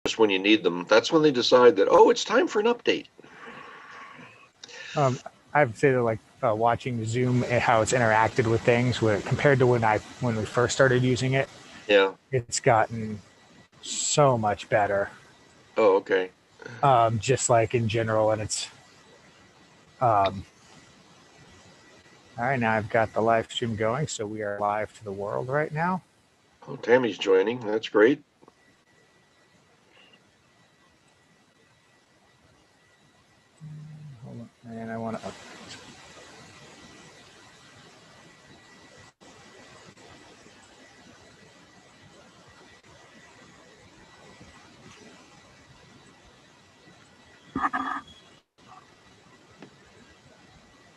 just when you need them, that's when they decide that, oh, it's time for an update. I would say that like watching Zoom and how it's interacted with things compared to when we first started using it, Yeah. it's gotten so much better. Oh, okay. Just like in general, and it's all right. Now I've got the live stream going, so we are live to the world right now. Oh, Tammy's joining. That's great. Hold on, and I want to.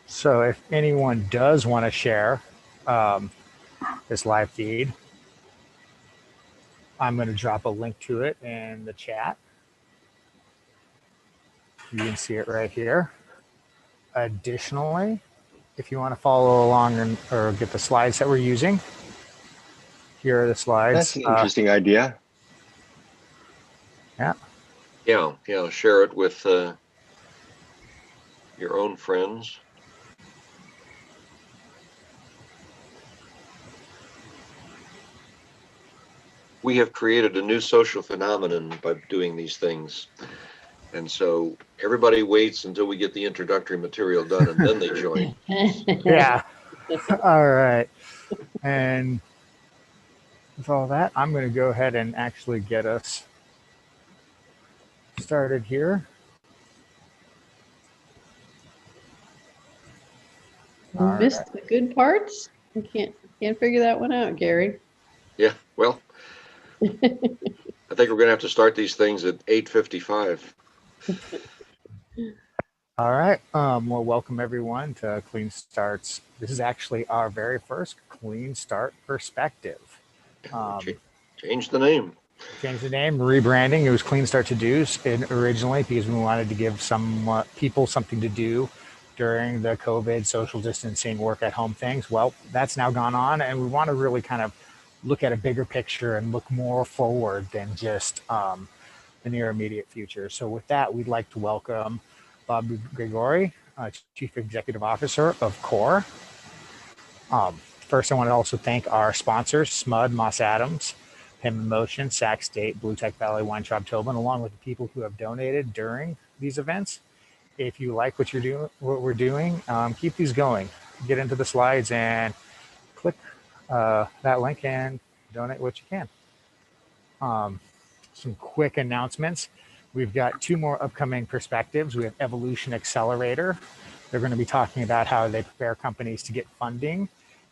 So if anyone does want to share this live feed, I'm going to drop a link to it in the chat. You can see it right here. Additionally, if you want to follow along or get the slides that we're using, here are the slides. That's an interesting idea. Yeah. Yeah. Share it with your own friends. We have created a new social phenomenon by doing these things. And so everybody waits until we get the introductory material done, and then they join. Yeah. All right. And with all that, I'm going to go ahead and actually get us started here. You missed the good parts? I can't figure that one out, Gary. Yeah, well, I think we're going to have to start these things at 8:55. All right. Well, welcome everyone to CleanStart's. This is actually our very first CleanStart Perspective. Change the name. Change the name, rebranding. It was CleanStart To Do originally because we wanted to give some people something to do during the COVID social distancing work at home things. Well, that's now gone on, and we want to really kind of look at a bigger picture and look more forward than just the near immediate future. So with that, we'd like to welcome Bob Gregoire, Chief Executive Officer of CxORE. First, I want to also thank our sponsors, SMUD, Moss Adams, Pim Motion, Sac State, Blue Tech Valley, Wine Shop Tobin, along with the people who have donated during these events. If you like what we're doing, keep these going. Get into the slides and click that link and donate what you can. Some quick announcements. We've got 2 more upcoming perspectives. We have Evolution Accelerator. They're going to be talking about how they prepare companies to get funding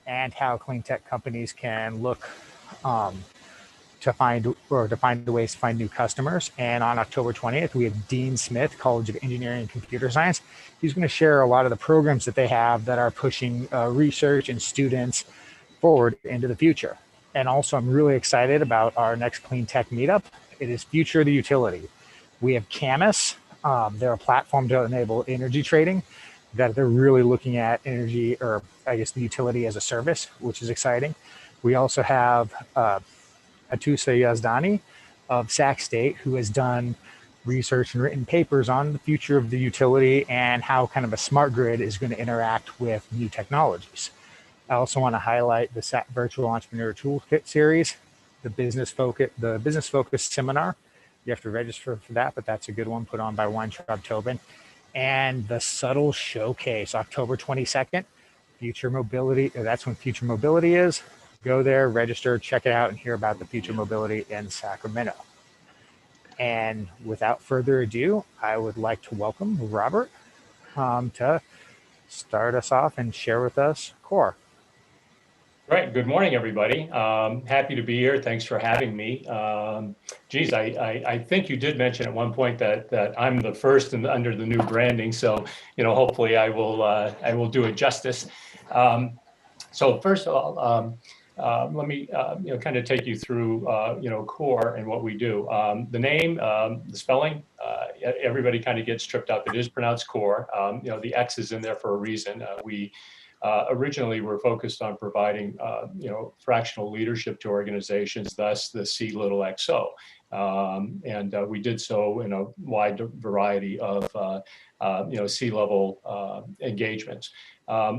and how clean tech companies can look to find ways to find new customers. And on October 20th, we have Dean Smith, College of Engineering and Computer Science. He's going to share a lot of the programs that they have that are pushing research and students forward into the future. And also, I'm really excited about our next clean tech meetup. It is Future of the Utility. We have Camus. They're a platform to enable energy trading that they're really looking at energy, or I guess the utility as a service, which is exciting. We also have Atusa Yazdani of Sac State, who has done research and written papers on the future of the utility and how kind of a smart grid is going to interact with new technologies. I also want to highlight the SAC Virtual Entrepreneur Toolkit series, the business focus seminar. You have to register for that, but that's a good one put on by Wine Shop Tobin. And the Subtle Showcase, October 22nd, Future Mobility. That's when Future Mobility is. Go there, register, check it out, and hear about the future mobility in Sacramento. And without further ado, I would like to welcome Robert to start us off and share with us CxORE. Right. Good morning, everybody. Happy to be here. Thanks for having me. Geez, I think you did mention at one point that I'm the first under the new branding. So, hopefully I will do it justice. So first of all, let me kind of take you through CxORE and what we do. The name, the spelling, everybody kind of gets tripped up. It is pronounced core. The X is in there for a reason. We originally were focused on providing fractional leadership to organizations, thus the C little XO. And we did so in a wide variety of C-level engagements.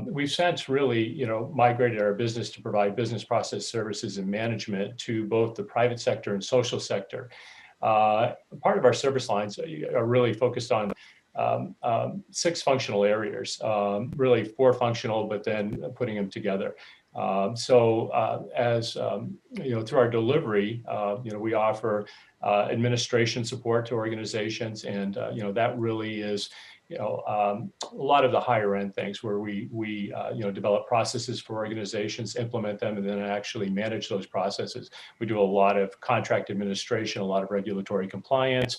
We've since really, migrated our business to provide business process services and management to both the private sector and social sector. Part of our service lines are really focused on 6 functional areas, really 4 functional, but then putting them together. Through our delivery, we offer administration support to organizations, and that really is a lot of the higher end things where we develop processes for organizations, implement them, and then actually manage those processes. We do a lot of contract administration, a lot of regulatory compliance,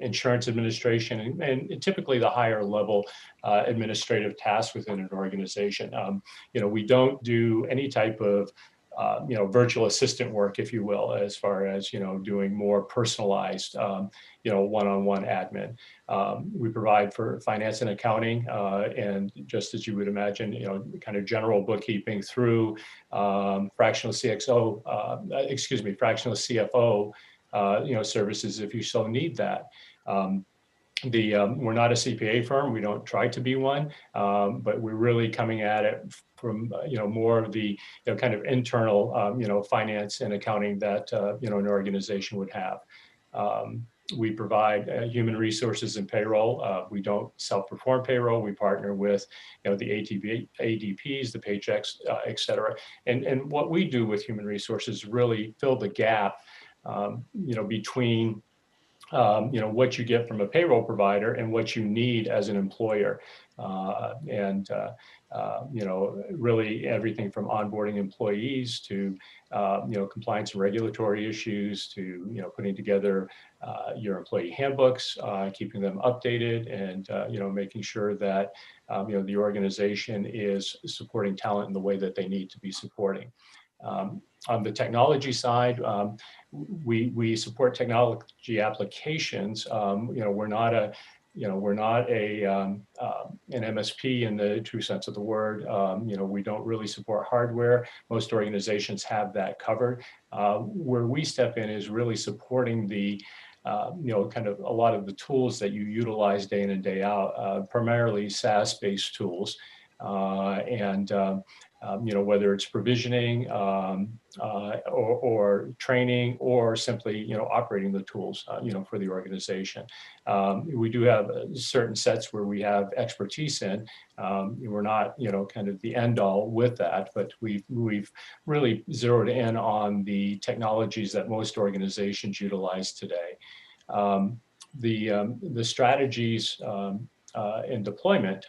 insurance administration, and typically the higher level administrative tasks within an organization. We don't do any type of virtual assistant work, if you will, as far as, doing more personalized, one-on-one admin. We provide for finance and accounting, and just as you would imagine, kind of general bookkeeping through fractional CFO, services if you so need that. We're not a CPA firm. We don't try to be one, but we're really coming at it from more of the kind of internal finance and accounting that an organization would have. We provide human resources and payroll. We don't self-perform payroll. We partner with the ADPs, the paychecks, et cetera. And what we do with human resources really fill the gap between what you get from a payroll provider and what you need as an employer. Really everything from onboarding employees to, compliance and regulatory issues to, putting together your employee handbooks, keeping them updated, and, making sure that, the organization is supporting talent in the way that they need to be supporting. On the technology side, we support technology applications. We're not an MSP in the true sense of the word. We don't really support hardware. Most organizations have that covered. Where we step in is really supporting the kind of a lot of the tools that you utilize day in and day out, primarily SaaS-based tools. Whether it's provisioning or training or simply, operating the tools, for the organization. We do have certain sets where we have expertise in. We're not, kind of the end all with that, but we've really zeroed in on the technologies that most organizations utilize today. The strategies and deployment.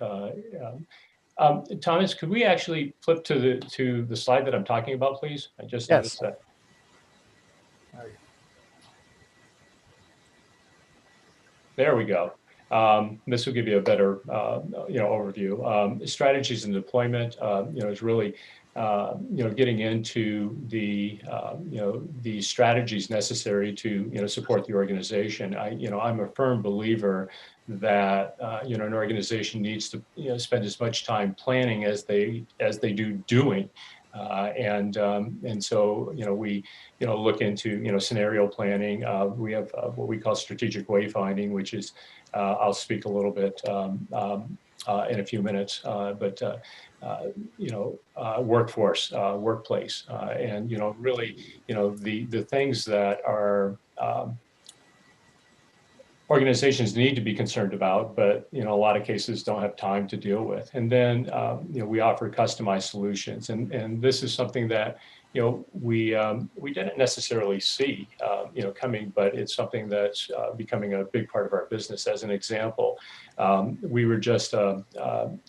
Thomas, could we actually flip to the slide that I'm talking about, please? I just noticed that. There we go. This will give you a better, overview. Strategies and deployment, is really, getting into the strategies necessary to, support the organization. I'm a firm believer that, an organization needs to, spend as much time planning as they do doing. And so, we, look into, scenario planning. We have what we call strategic wayfinding, which is, I'll speak a little bit in a few minutes, but workforce, workplace, and, really, the things that are, organizations need to be concerned about, but a lot of cases don't have time to deal with. And then we offer customized solutions, and this is something that we didn't necessarily see coming, but it's something that's becoming a big part of our business. As an example, we were just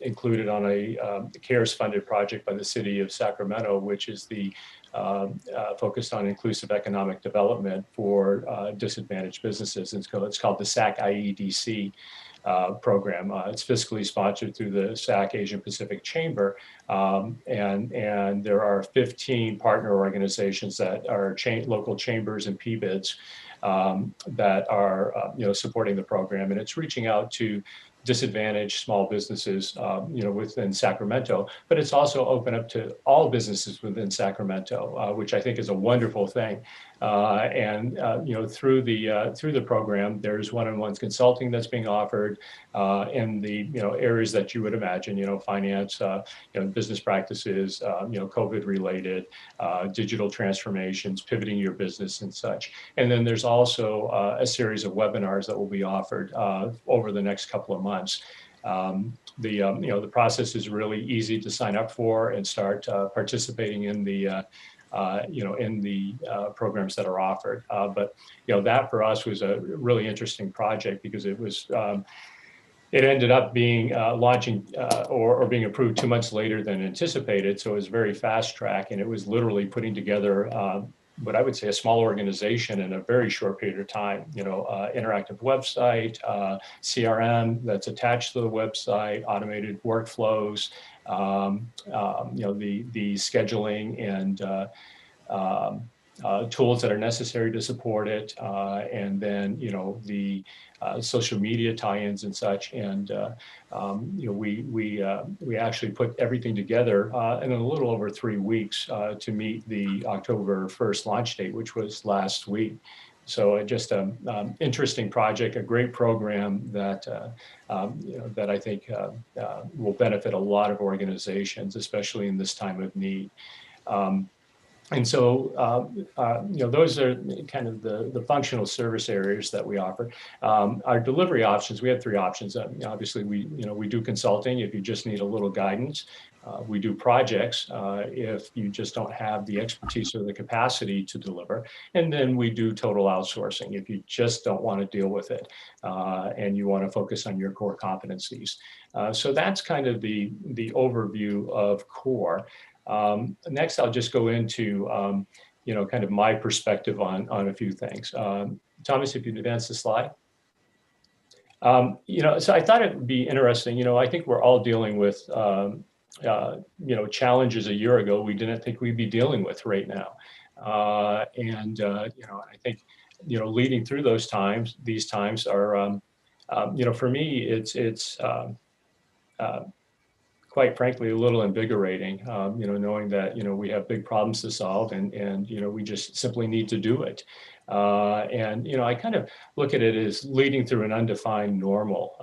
included on a CARES funded project by the city of Sacramento, which is the focused on inclusive economic development for disadvantaged businesses. It's called the SAC IEDC program. It's fiscally sponsored through the SAC Asian Pacific Chamber, and there are 15 partner organizations that are local chambers and PBIDs that are supporting the program, and it's reaching out to disadvantaged small businesses, within Sacramento, but it's also open up to all businesses within Sacramento, which I think is a wonderful thing. Through the program, there's one-on-one consulting that's being offered in the areas that you would imagine, finance, business practices, COVID related, digital transformations, pivoting your business and such. And then there's also a series of webinars that will be offered over the next couple of months. The process is really easy to sign up for and start participating in the programs that are offered. But that for us was a really interesting project because it ended up being launching or being approved 2 months later than anticipated. So it was very fast track, and it was literally putting together what I would say a small organization in a very short period of time. Interactive website, CRM that's attached to the website, automated workflows, the scheduling and tools that are necessary to support it, and then the social media tie-ins and such. And we actually put everything together in a little over 3 weeks to meet the October 1st launch date, which was last week. So just an interesting project, a great program that that I think will benefit a lot of organizations, especially in this time of need. And so, those are kind of the functional service areas that we offer. Our delivery options, we have 3 options. Obviously, we do consulting if you just need a little guidance. We do projects if you just don't have the expertise or the capacity to deliver. And then we do total outsourcing if you just don't want to deal with it and you want to focus on your core competencies. So that's kind of the overview of CxORE. Next, I'll just go into, kind of my perspective on a few things. Thomas, if you'd advance the slide. So I thought it would be interesting. I think we're all dealing with, challenges a year ago we didn't think we'd be dealing with right now. I think, leading through these times are, for me, it's quite frankly, a little invigorating, knowing that, we have big problems to solve and we just simply need to do it. I kind of look at it as leading through an undefined normal.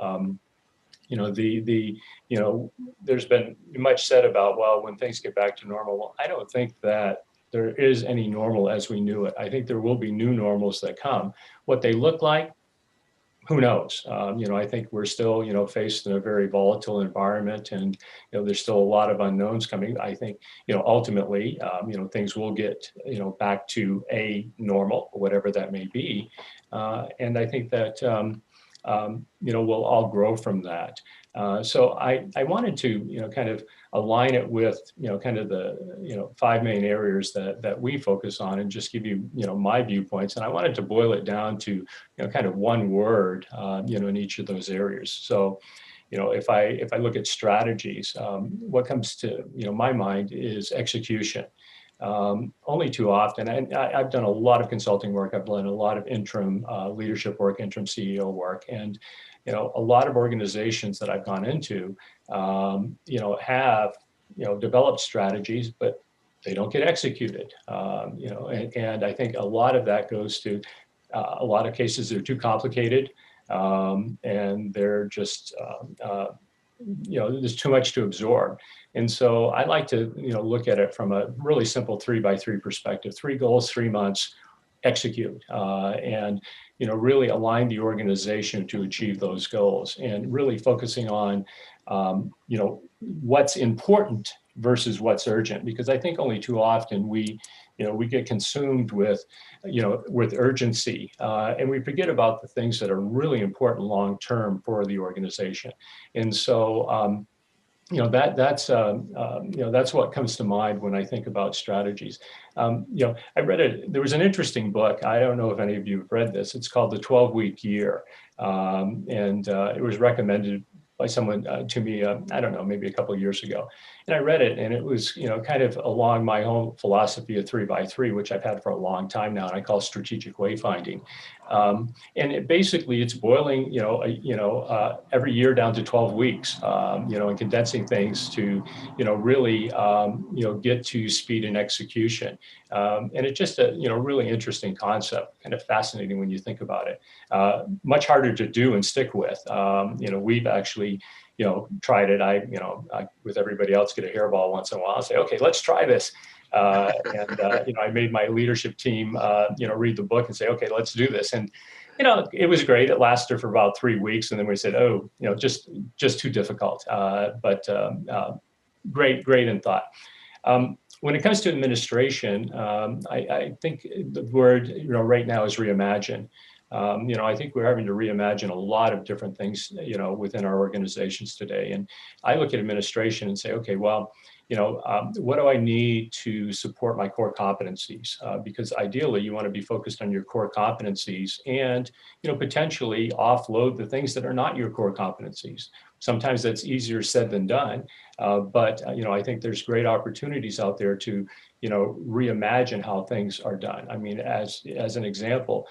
There's been much said about, well, when things get back to normal. Well, I don't think that there is any normal as we knew it. I think there will be new normals that come. What they look like, who knows? I think we're still, faced in a very volatile environment, and there's still a lot of unknowns coming. I think, ultimately, things will get, back to a normal, whatever that may be, and I think that we'll all grow from that. So I wanted to, kind of align it with, kind of the, 5 main areas that we focus on and just give you, my viewpoints. And I wanted to boil it down to, kind of one word, in each of those areas. So, if I look at strategies, what comes to, my mind is execution. Only too often, and I've done a lot of consulting work. I've done a lot of interim leadership work, interim CEO work, and a lot of organizations that I've gone into, have developed strategies, but they don't get executed. And I think a lot of that goes to a lot of cases they're too complicated, and they're just there's too much to absorb. And so I like to, look at it from a really simple 3x3 perspective: 3 goals, 3 months, execute, and, really align the organization to achieve those goals, and really focusing on, what's important versus what's urgent, because I think only too often we get consumed with, with urgency, and we forget about the things that are really important long-term for the organization. And so, that's what comes to mind when I think about strategies. I read there was an interesting book. I don't know if any of you have read this. It's called The 12-Week Year. And it was recommended by someone to me, I don't know, maybe a couple of years ago. And I read it, and it was, kind of along my own philosophy of 3x3, which I've had for a long time now, and I call strategic wayfinding. And basically it's boiling, every year down to 12 weeks, and condensing things to, really, get to speed and execution. And it's just a, really interesting concept, kind of fascinating when you think about it. Much harder to do and stick with. We've actually, tried it. I, with everybody else, get a hairball once in a while and say, okay, let's try this. I made my leadership team, read the book and say, okay, let's do this. And, it was great. It lasted for about 3 weeks. And then we said, oh, just too difficult. But great in thought. When it comes to administration, I think the word, right now is reimagine. I think we're having to reimagine a lot of different things, within our organizations today. And I look at administration and say, okay, well, what do I need to support my core competencies? Because ideally you want to be focused on your core competencies and, potentially offload the things that are not your core competencies. Sometimes that's easier said than done. But I think there's great opportunities out there to, reimagine how things are done. I mean, as an example,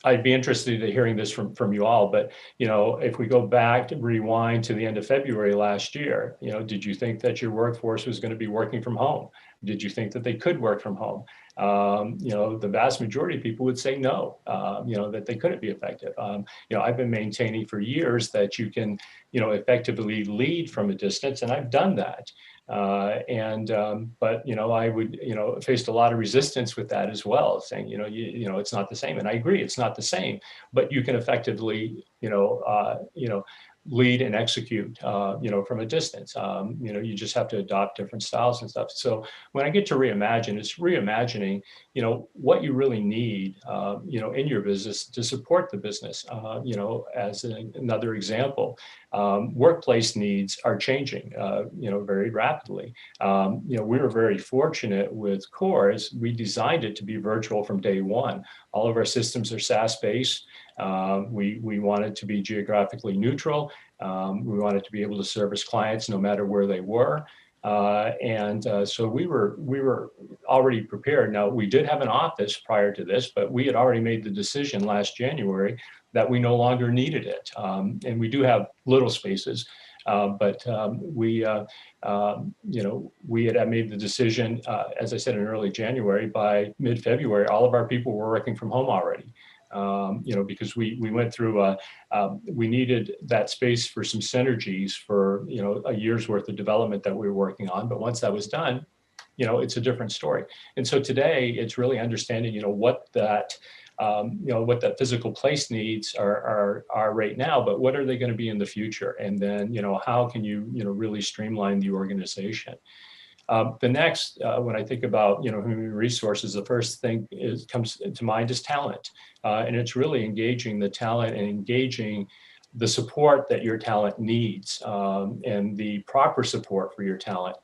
I'd be interested in hearing this from you all, but, if we go back to rewind to the end of February last year, did you think that your workforce was going to be working from home? Did you think that they could work from home? The vast majority of people would say no, that they couldn't be effective. I've been maintaining for years that you can, effectively lead from a distance, and I've done that. But I would, faced a lot of resistance with that as well, saying, it's not the same. And I agree, it's not the same, but you can effectively, lead and execute, from a distance. You just have to adopt different styles and stuff. So when I get to reimagine, it's reimagining, what you really need, in your business to support the business. As another example, workplace needs are changing, very rapidly. We were very fortunate with CxORE as we designed it to be virtual from day one. All of our systems are SaaS-based. We wanted to be geographically neutral. We wanted to be able to service clients no matter where they were. So we were already prepared. Now, we did have an office prior to this, but we had already made the decision last January that we no longer needed it. And we do have little spaces, but we had made the decision, as I said, in early January. By mid-February, all of our people were working from home already. Because we went through, we needed that space for some synergies for, a year's worth of development that we were working on. But once that was done, it's a different story. And so today it's really understanding, what that physical place needs are right now, but what are they going to be in the future? And then, how can you, really streamline the organization? The next, when I think about, human resources, the first thing comes to mind is talent. And it's really engaging the talent and engaging the support that your talent needs, and the proper support for your talent.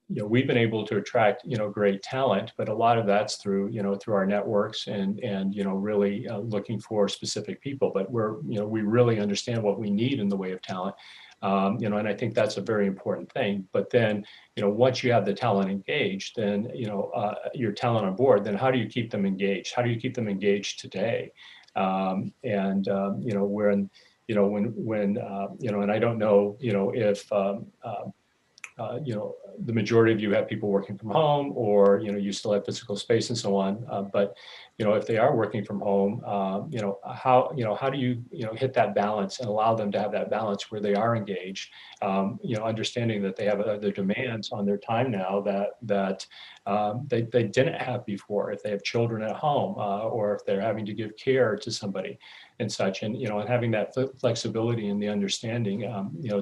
We've been able to attract, great talent, but a lot of that's through, through our networks and really looking for specific people. But we really understand what we need in the way of talent. And I think that's a very important thing. But then, once you have the talent engaged, then, your talent on board, then how do you keep them engaged? How do you keep them engaged today? When, and I don't know, if, the majority of you have people working from home, or, you still have physical space and so on. But, if they are working from home, how do you, hit that balance and allow them to have that balance where they are engaged, understanding that they have other demands on their time now that they didn't have before, if they have children at home, or if they're having to give care to somebody and such, and, and having that flexibility and the understanding,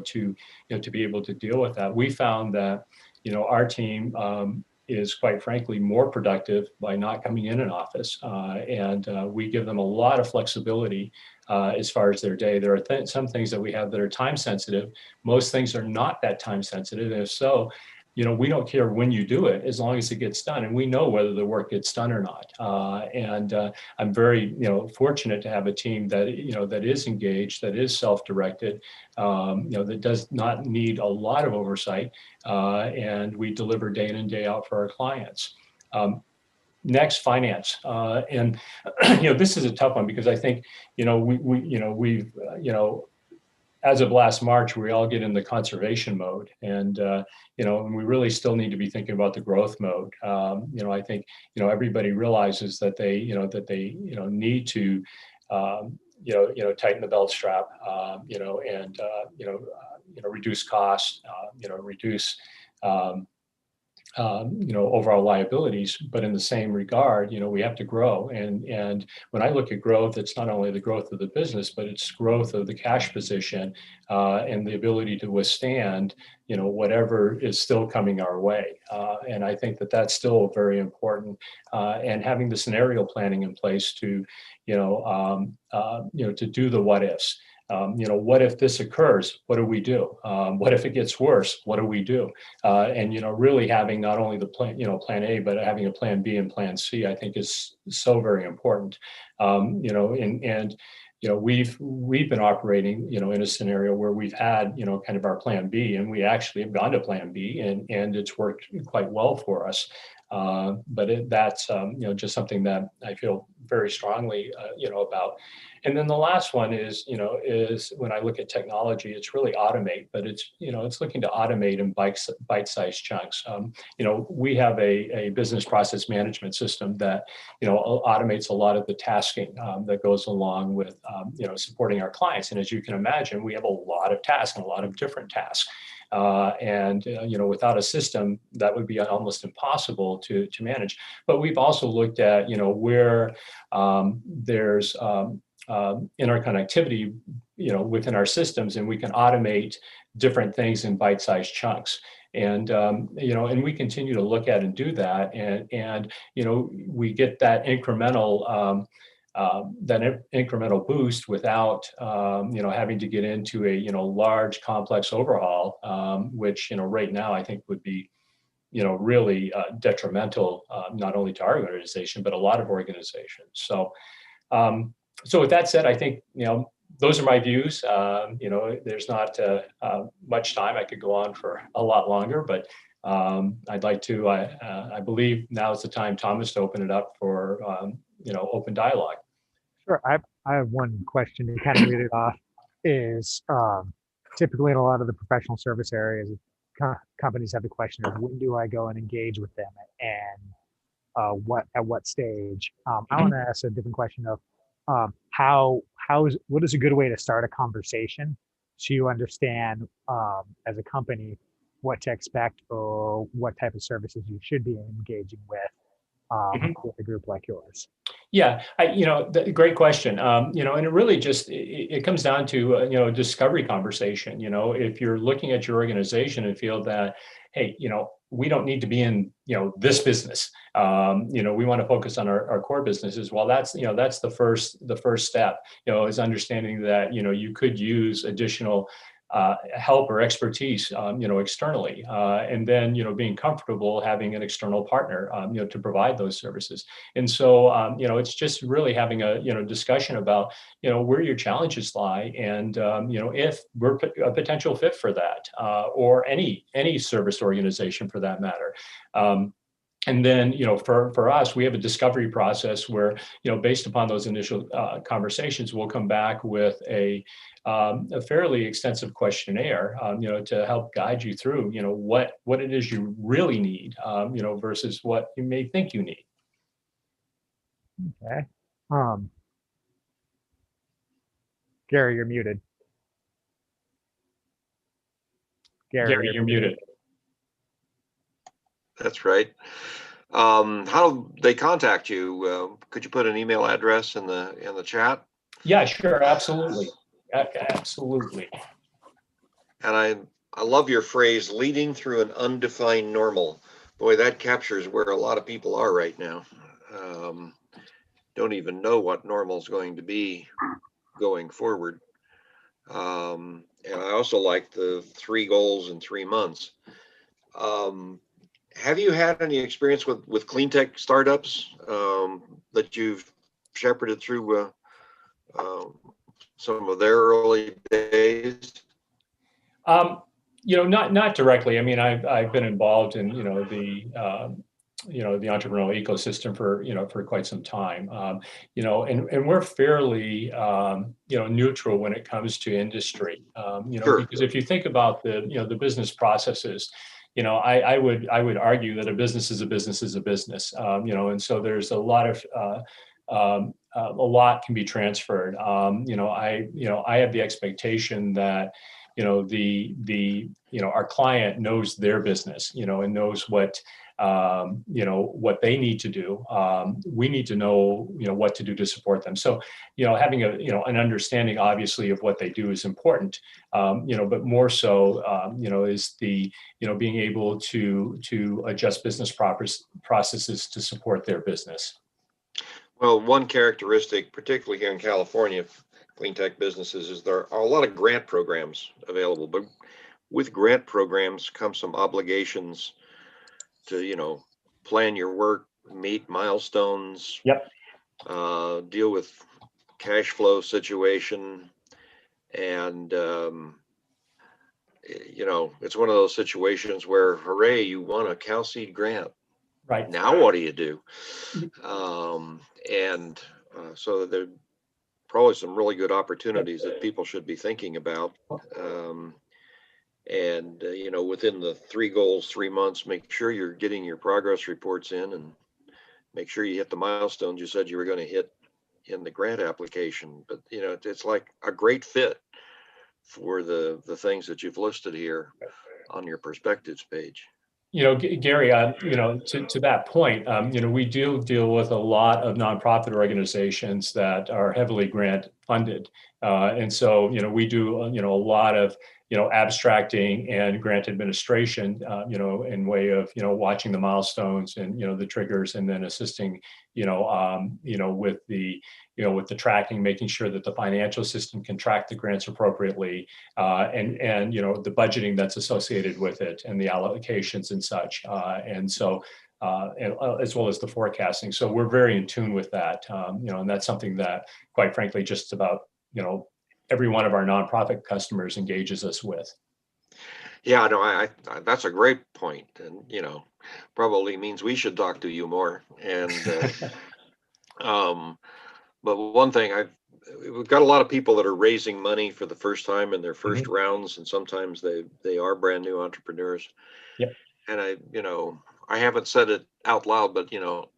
to be able to deal with that. We found that, our team, is quite frankly more productive by not coming in an office, and we give them a lot of flexibility as far as their day. There are some things that we have that are time sensitive. Most things are not that time sensitive, and if so, we don't care when you do it as long as it gets done, and we know whether the work gets done or not. I'm very fortunate to have a team that that is engaged, that is self-directed, that does not need a lot of oversight, and we deliver day in and day out for our clients. Next, finance, and this is a tough one because I think we've as of last March, we all get in the conservation mode, and and we really still need to be thinking about the growth mode. I think everybody realizes that they need to tighten the belt strap, and reduce costs, reduce overall liabilities, but in the same regard, we have to grow. And when I look at growth, it's not only the growth of the business, but it's growth of the cash position, and the ability to withstand, whatever is still coming our way. And I think that that's still very important. And having the scenario planning in place to, to do the what ifs. What if this occurs? What do we do? What if it gets worse? What do we do? And really having not only the plan, plan A, but having a plan B and plan C, I think is so very important. We've been operating, in a scenario where we've had, kind of our plan B, and we actually have gone to plan B, and it's worked quite well for us. But that's just something that I feel very strongly, about. And then the last one is when I look at technology, it's really automate, but it's looking to automate in bite-sized chunks. We have a business process management system that, automates a lot of the tasking that goes along with, supporting our clients. And as you can imagine, we have a lot of tasks and a lot of different tasks. Without a system, that would be almost impossible to manage. But we've also looked at, where there's interconnectivity, within our systems, and we can automate different things in bite-sized chunks. And and we continue to look at and do that, and we get that incremental boost without having to get into a large complex overhaul, which right now I think would be really detrimental, not only to our organization but a lot of organizations. So with that said, I think those are my views. There's not much time. I could go on for a lot longer, but I'd like to. I believe now is the time, Thomas, to open it up for open dialogue. Sure. I have one question to kind of lead it off. Is typically in a lot of the professional service areas, companies have the question of when do I go and engage with them, and at what stage? I want to ask a different question of what is a good way to start a conversation so you understand as a company what to expect or what type of services you should be engaging with a group like yours? Yeah, great question. And it really just it comes down to a discovery conversation. If you're looking at your organization and feel that, hey, we don't need to be in this business. We want to focus on our core businesses. Well, that's the first step. Is understanding that you could use additional help or expertise, externally, and then, being comfortable having an external partner, to provide those services. And so, it's just really having a, discussion about, where your challenges lie, and, if we're a potential fit for that, or any service organization for that matter. And then, for us, we have a discovery process where, based upon those initial conversations, we'll come back with a fairly extensive questionnaire, to help guide you through, what it is you really need, versus what you may think you need. Okay. Gary, you're muted. Gary, you're muted. That's right. How do they contact you? Could you put an email address in the chat? Yeah, sure, absolutely. Absolutely. And I love your phrase, leading through an undefined normal. Boy, that captures where a lot of people are right now. Don't even know what normal is going to be going forward. And I also like the 3 goals in 3 months. Have you had any experience with clean tech startups that you've shepherded through some of their early days? Not directly. I mean, I've been involved in the entrepreneurial ecosystem for quite some time. And we're fairly neutral when it comes to industry. Sure. Because if you think about the business processes, I would argue that a business is a business is a business. And so there's a lot can be transferred. I have the expectation that our client knows their business, and knows what they need to do. We need to know, what to do to support them. So, having an understanding, obviously, of what they do is important. But more so, is being able to adjust business processes to support their business. Well, one characteristic, particularly here in California, clean tech businesses, is there are a lot of grant programs available, but with grant programs come some obligations to, plan your work, meet milestones, Yep. Deal with cash flow situation. And, it's one of those situations where, hooray, you won a Cal Seed grant. Right. Now, what do you do? So there probably some really good opportunities that people should be thinking about. Within the 3 goals, 3 months, make sure you're getting your progress reports in and make sure you hit the milestones you said you were going to hit in the grant application. But, it's like a great fit for the things that you've listed here on your perspectives page. Gary, to that point, we do deal with a lot of nonprofit organizations that are heavily grant funded. And so, we do, a lot of, abstracting and grant administration, in way of, watching the milestones and, the triggers, and then assisting, with the tracking, making sure that the financial system can track the grants appropriately, and the budgeting that's associated with it, and the allocations and such. And so, as well as the forecasting. So we're very in tune with that, and that's something that, quite frankly, just about, every one of our nonprofit customers engages us with. Yeah, no, I that's a great point, and probably means we should talk to you more. And but one thing, we've got a lot of people that are raising money for the first time in their first rounds, and sometimes they are brand new entrepreneurs. Yep. And I haven't said it out loud, but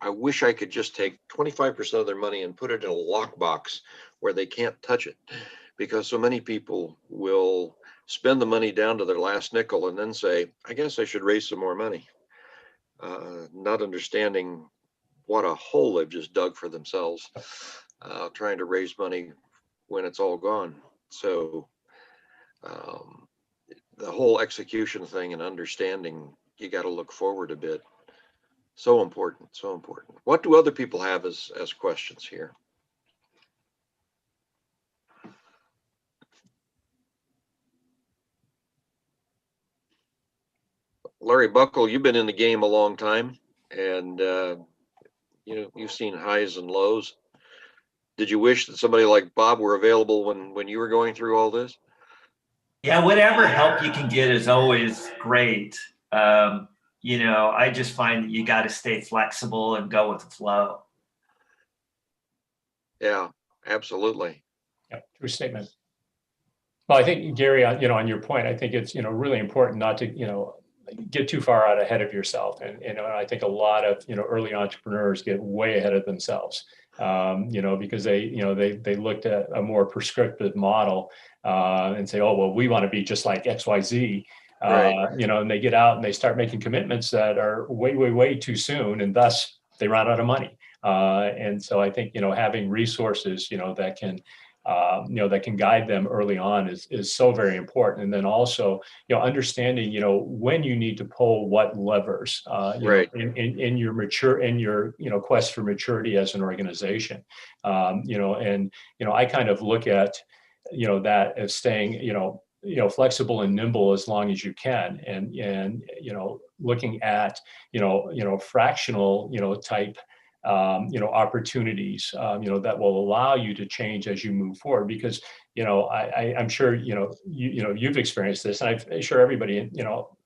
I wish I could just take 25% of their money and put it in a lockbox where they can't touch it, because so many people will spend the money down to their last nickel and then say, I guess I should raise some more money, not understanding what a hole they've just dug for themselves, trying to raise money when it's all gone. So the whole execution thing and understanding, you got to look forward a bit. So important, so important. What do other people have as questions here? Larry Buckle, you've been in the game a long time, and you've seen highs and lows. Did you wish that somebody like Bob were available when you were going through all this? Yeah, whatever help you can get is always great. I just find that you got to stay flexible and go with the flow. Yeah, absolutely. Yeah, true statement. Well, I think, Gary, on your point, I think it's, really important not to, get too far out ahead of yourself. And I think a lot of, early entrepreneurs get way ahead of themselves, because they looked at a more prescriptive model and say, oh, well, we want to be just like XYZ. Right. And they get out and they start making commitments that are way, way, way too soon. And thus they run out of money. And so I think, having resources, that can guide them early on is so very important. And then also, understanding, when you need to pull what levers, right. in your quest for maturity as an organization. I kind of look at, that as staying, flexible and nimble as long as you can, and looking at fractional type opportunities that will allow you to change as you move forward. Because I'm sure you've experienced this, and I'm sure everybody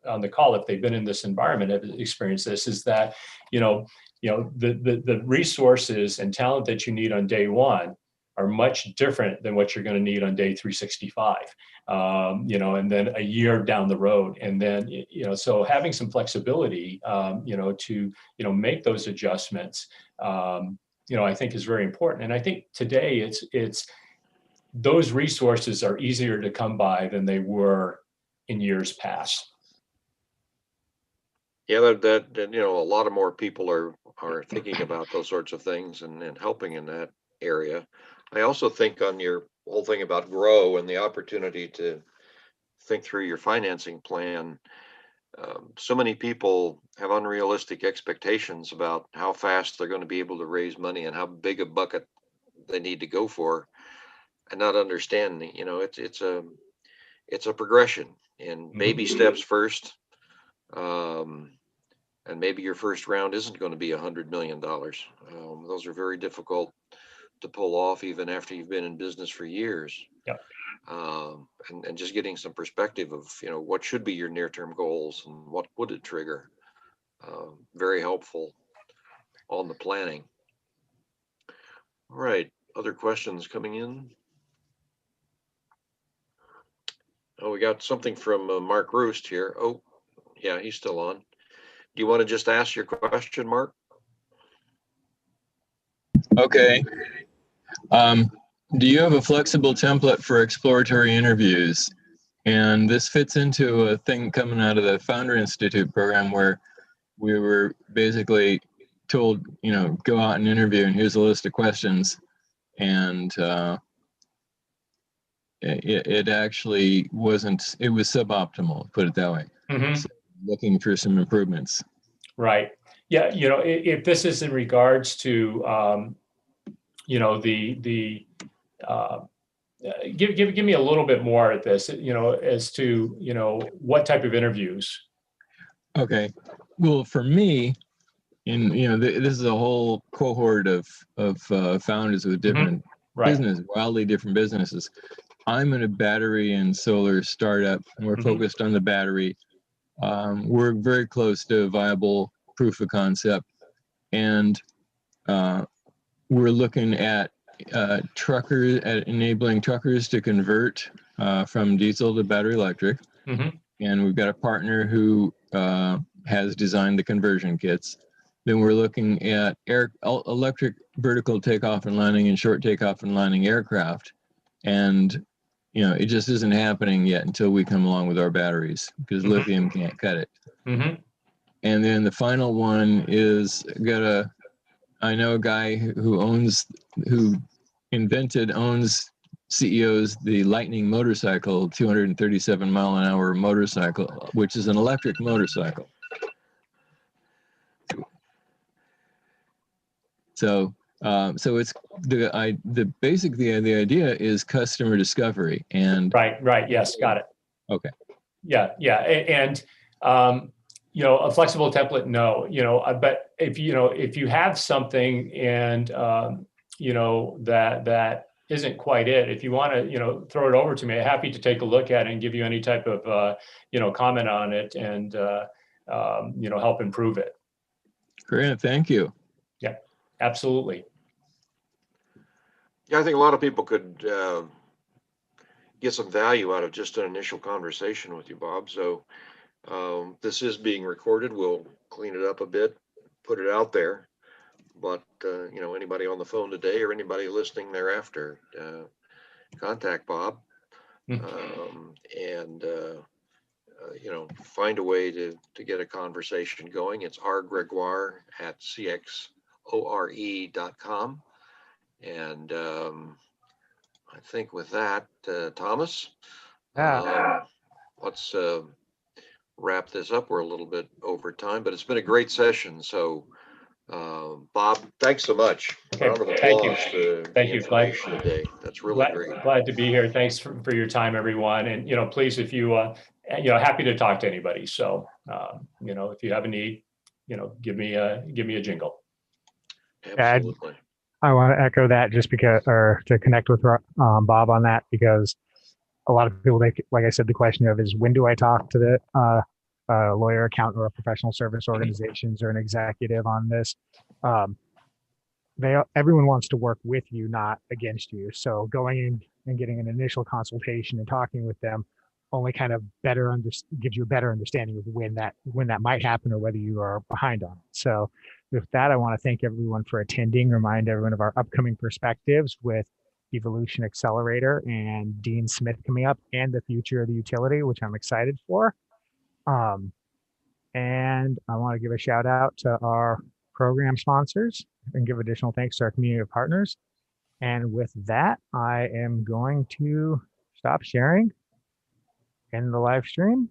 on the call, if they've been in this environment, have experienced this, is that the resources and talent that you need on day one are much different than what you're going to need on day 365, and then a year down the road. And then, so having some flexibility, to, make those adjustments, I think is very important. And I think today it's those resources are easier to come by than they were in years past. Yeah, that a lot of more people are thinking about those sorts of things and helping in that area. I also think on your whole thing about grow and the opportunity to think through your financing plan. So many people have unrealistic expectations about how fast they're going to be able to raise money and how big a bucket they need to go for, and not understanding, it's a progression and baby steps first. And maybe your first round isn't going to be $100 million. Those are very difficult to pull off even after you've been in business for years. Yep. And just getting some perspective of, what should be your near-term goals and what would it trigger. Very helpful on the planning. All right. Other questions coming in? Oh, we got something from Mark Roost here. Oh, yeah, he's still on. Do you want to just ask your question, Mark? Okay. Do you have a flexible template for exploratory interviews? And this fits into a thing coming out of the Founder Institute program where we were basically told, go out and interview, and here's a list of questions. And it actually wasn't, it was suboptimal, put it that way. Mm-hmm. So looking for some improvements. Right. Yeah. If this is in regards to, give me a little bit more at this, as to, what type of interviews. Okay. Well, for me, this is a whole cohort of founders with different business, wildly different businesses. I'm in a battery and solar startup, and we're focused on the battery. We're very close to a viable proof of concept, and we're looking at enabling truckers to convert from diesel to battery electric. And we've got a partner who has designed the conversion kits. Then we're looking at electric vertical takeoff and landing and short takeoff and landing aircraft. And it just isn't happening yet until we come along with our batteries, because lithium can't cut it. And then the final one is I know a guy who CEOs the Lightning motorcycle, 237 mile an hour motorcycle, which is an electric motorcycle. So it's the idea is customer discovery and right. Yes. Got it. Okay. Yeah. And a flexible template, no, but if you have something and that isn't quite it, if you want to throw it over to me, I'm happy to take a look at it and give you any type of comment on it and help improve it. Great, thank you. Yeah, absolutely. Yeah, I think a lot of people could get some value out of just an initial conversation with you, Bob. So this is being recorded. We'll clean it up a bit, put it out there. But anybody on the phone today or anybody listening thereafter, contact Bob and find a way to get a conversation going. It's rgregoire at CxORE.com. And I think with that, Thomas, let's wrap this up. We're a little bit over time, but it's been a great session. So Bob, thanks so much. Okay, Round of thank you. applause for Thank the you. Glad, information today. That's really great. glad to be here. Thanks for your time, everyone. And, please, if you, happy to talk to anybody. So, if you have a need, give me a jingle. Absolutely. I want to echo that just because, or to connect with Bob on that, because a lot of people, like I said, the question of is when do I talk to the lawyer, accountant, or a professional service organizations or an executive on this? Everyone wants to work with you, not against you. So going in and getting an initial consultation and talking with them only kind of gives you a better understanding of when that might happen or whether you are behind on it. So with that, I want to thank everyone for attending, remind everyone of our upcoming perspectives with Evolution Accelerator and Dean Smith coming up, and the future of the utility, which I'm excited for. And I want to give a shout out to our program sponsors and give additional thanks to our community of partners. And with that, I am going to stop sharing in the live stream.